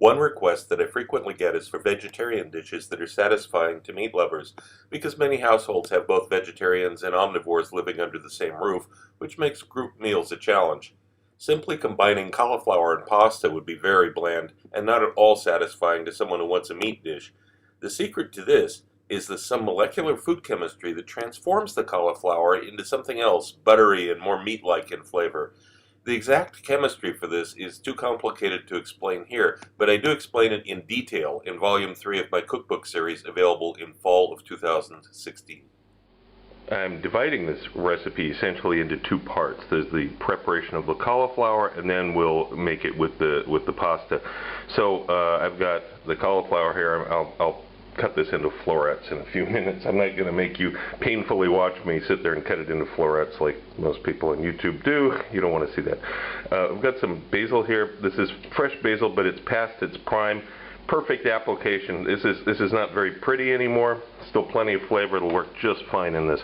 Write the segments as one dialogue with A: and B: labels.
A: One request that I frequently get is for vegetarian dishes that are satisfying to meat lovers, because many households have both vegetarians and omnivores living under the same roof, which makes group meals a challenge. Simply combining cauliflower and pasta would be very bland and not at all satisfying to someone who wants a meat dish. The secret to this is some molecular food chemistry that transforms the cauliflower into something else, buttery and more meat-like in flavor. The exact chemistry for this is too complicated to explain here, but I do explain it in detail in Volume 3 of my cookbook series available in fall of 2016.
B: I'm dividing this recipe essentially into two parts. There's the preparation of the cauliflower, and then we'll make it with the pasta. So I've got the cauliflower here. I'll cut this into florets in a few minutes. I'm not going to make you painfully watch me sit there and cut it into florets like most people on YouTube do. You don't want to see that. I've got some basil here. This is fresh basil, but it's past its prime. Perfect application. This is not very pretty anymore. Still plenty of flavor. It'll work just fine in this.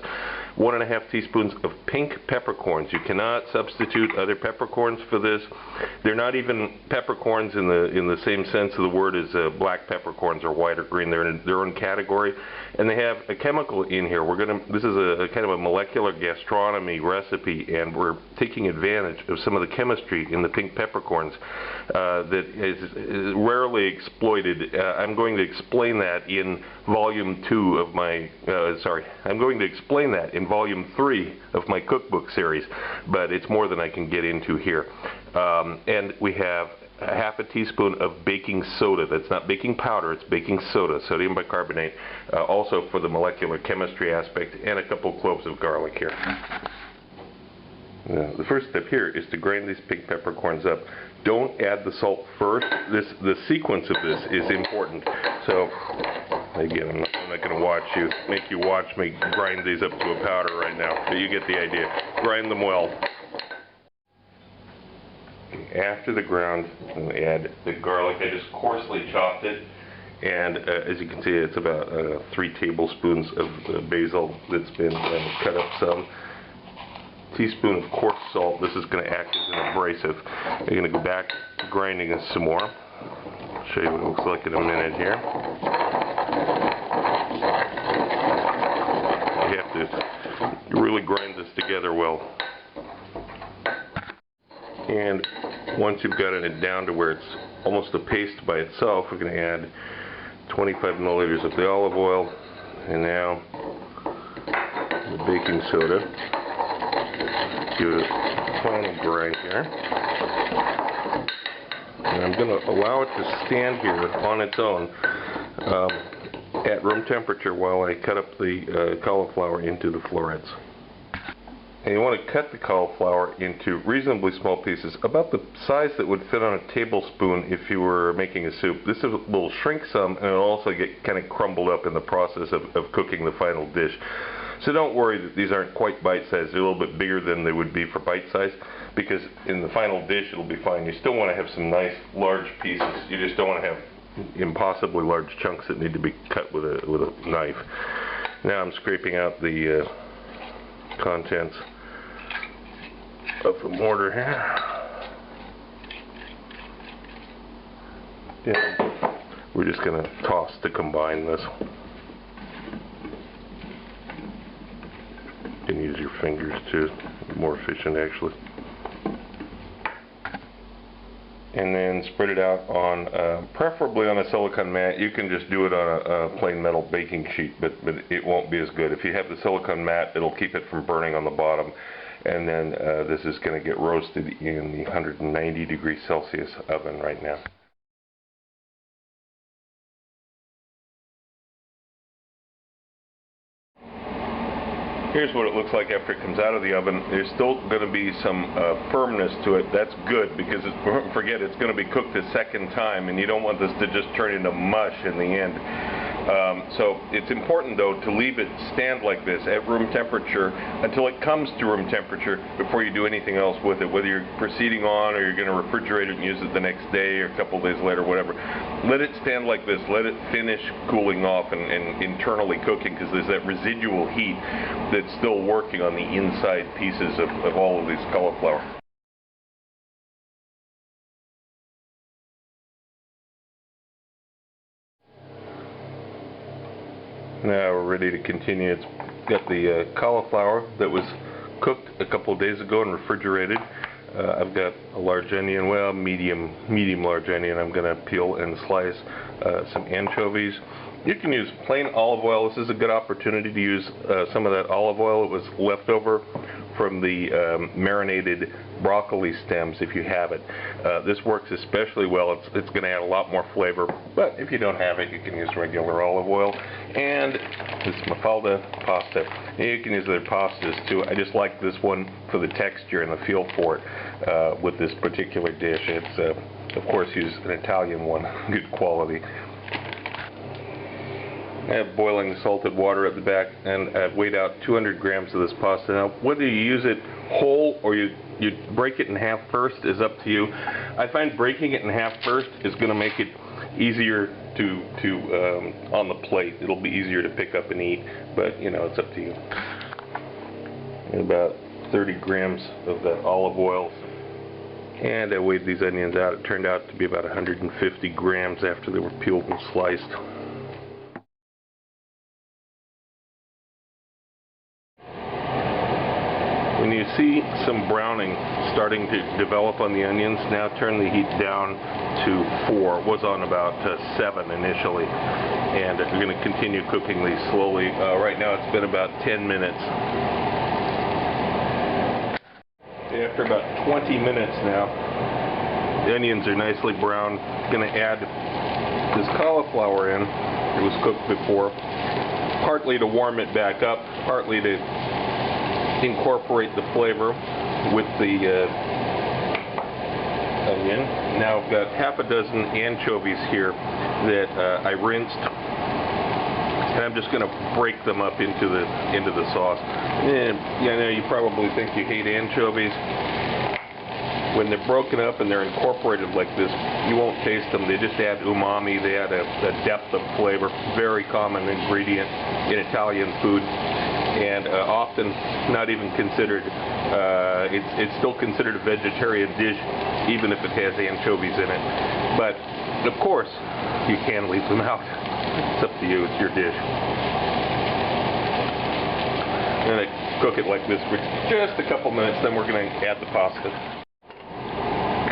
B: 1½ teaspoons of pink peppercorns. You cannot substitute other peppercorns for this. They're not even peppercorns in the same sense of the word as black peppercorns or white or green. They're in their own category, and they have a chemical in here. This is a kind of a molecular gastronomy recipe, and we're taking advantage of some of the chemistry in the pink peppercorns that is rarely exploited. I'm going to explain that in Volume 2 of my, I'm going to explain that in Volume 3 of my cookbook series, but it's more than I can get into here. And we have ½ teaspoon of baking soda. That's not baking powder, it's baking soda, sodium bicarbonate, also for the molecular chemistry aspect, and a couple cloves of garlic here. Now, the first step here is to grind these pink peppercorns up. Don't add the salt first. The sequence of this is important. So, again, I'm not going to make you watch me grind these up to a powder right now, but you get the idea. Grind them well. After the ground, I'm going to add the garlic. I just coarsely chopped it, and as you can see, it's about 3 tablespoons of basil that's been cut up some. Teaspoon of coarse salt. This is going to act as an abrasive. I'm going to go back to grinding this some more. I'll show you what it looks like in a minute here. You have to really grind this together well. And once you've got it down to where it's almost a paste by itself, we're going to add 25 milliliters of the olive oil, and now the baking soda. Give it a final grind here. And I'm going to allow it to stand here on its own at room temperature while I cut up the cauliflower into the florets. And you want to cut the cauliflower into reasonably small pieces, about the size that would fit on a tablespoon if you were making a soup. This will shrink some, and it'll also get kind of crumbled up in the process of cooking the final dish. So don't worry that these aren't quite bite-sized. They're a little bit bigger than they would be for bite-sized, because in the final dish it'll be fine. You still want to have some nice large pieces. You just don't want to have impossibly large chunks that need to be cut with a knife. Now I'm scraping out the contents of the mortar here. Yeah. We're just going to toss to combine this. You can use your fingers too, more efficient actually. And then spread it out on, preferably on a silicone mat. You can just do it on a plain metal baking sheet, but it won't be as good. If you have the silicone mat, it'll keep it from burning on the bottom. And then this is going to get roasted in the 190 degrees Celsius oven right now. Here's what it looks like after it comes out of the oven. There's still going to be some firmness to it. That's good, because don't forget, it's going to be cooked a second time, and you don't want this to just turn into mush in the end. So it's important, though, to leave it stand like this at room temperature until it comes to room temperature before you do anything else with it, whether you're proceeding on or you're going to refrigerate it and use it the next day or a couple days later, whatever. Let it stand like this. Let it finish cooling off and internally cooking, because there's that residual heat that's still working on the inside pieces of all of these cauliflower. Now we're ready to continue. It's got the cauliflower that was cooked a couple of days ago and refrigerated. I've got a large onion, well, medium large onion. I'm going to peel and slice some anchovies. You can use plain olive oil. This is a good opportunity to use some of that olive oil. It was left over from the marinated broccoli stems if you have it. This works especially well. It's going to add a lot more flavor, but if you don't have it, you can use regular olive oil. And this Mafalde pasta. And you can use other pastas too. I just like this one for the texture and the feel for it with this particular dish. It's of course use an Italian one, good quality. I have boiling salted water at the back, and I've weighed out 200 grams of this pasta. Now, whether you use it whole or you break it in half first is up to you. I find breaking it in half first is going to make it easier to on the plate. It'll be easier to pick up and eat, but you know, it's up to you. And about 30 grams of that olive oil. And I weighed these onions out. It turned out to be about 150 grams after they were peeled and sliced. When you see some browning starting to develop on the onions, now turn the heat down to 4. It was on about 7 initially. And we're going to continue cooking these slowly. Right now it's been about 10 minutes. After about 20 minutes now, the onions are nicely brown. Going to add this cauliflower in. It was cooked before, partly to warm it back up, partly to incorporate the flavor with the onion. Now I've got half a dozen anchovies here that I rinsed, and I'm just going to break them up into the sauce. And you know, you probably think you hate anchovies. When they're broken up and they're incorporated like this, you won't taste them. They just add umami. They add a depth of flavor. Very common ingredient in Italian food. And often not even considered, it's still considered a vegetarian dish, even if it has anchovies in it. But, of course, you can leave them out. It's up to you, it's your dish. And I cook it like this for just a couple minutes, then we're going to add the pasta.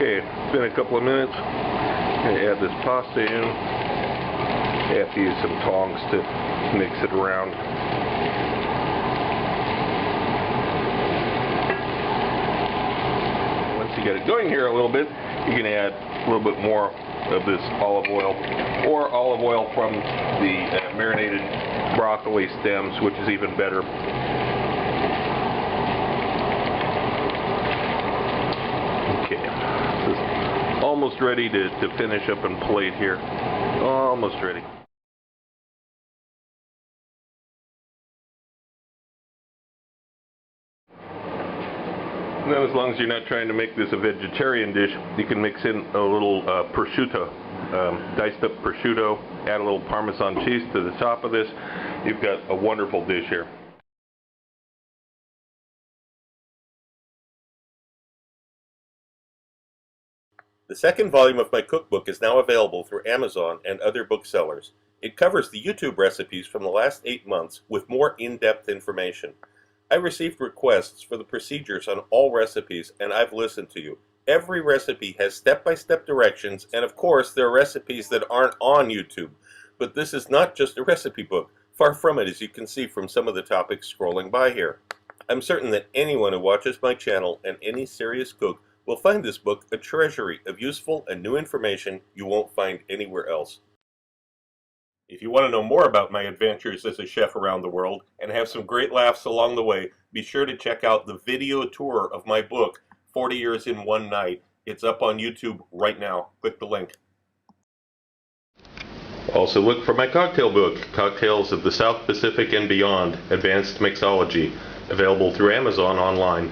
B: Okay, it's been a couple of minutes. I'm going to add this pasta in. I have to use some tongs to mix it around. You get it going here a little bit, you can add a little bit more of this olive oil, or olive oil from the marinated broccoli stems, which is even better. Okay, this is almost ready to finish up and plate here. Almost ready. Now, as long as you're not trying to make this a vegetarian dish, you can mix in a little prosciutto, diced up prosciutto, add a little Parmesan cheese to the top of this. You've got a wonderful dish here.
A: The second volume of my cookbook is now available through Amazon and other booksellers. It covers the YouTube recipes from the last 8 months with more in-depth information. I received requests for the procedures on all recipes, and I've listened to you. Every recipe has step-by-step directions, and of course there are recipes that aren't on YouTube. But this is not just a recipe book. Far from it, as you can see from some of the topics scrolling by here. I'm certain that anyone who watches my channel and any serious cook will find this book a treasury of useful and new information you won't find anywhere else. If you want to know more about my adventures as a chef around the world and have some great laughs along the way, be sure to check out the video tour of my book, 40 Years in One Night. It's up on YouTube right now. Click the link. Also look for my cocktail book, Cocktails of the South Pacific and Beyond, Advanced Mixology, available through Amazon online.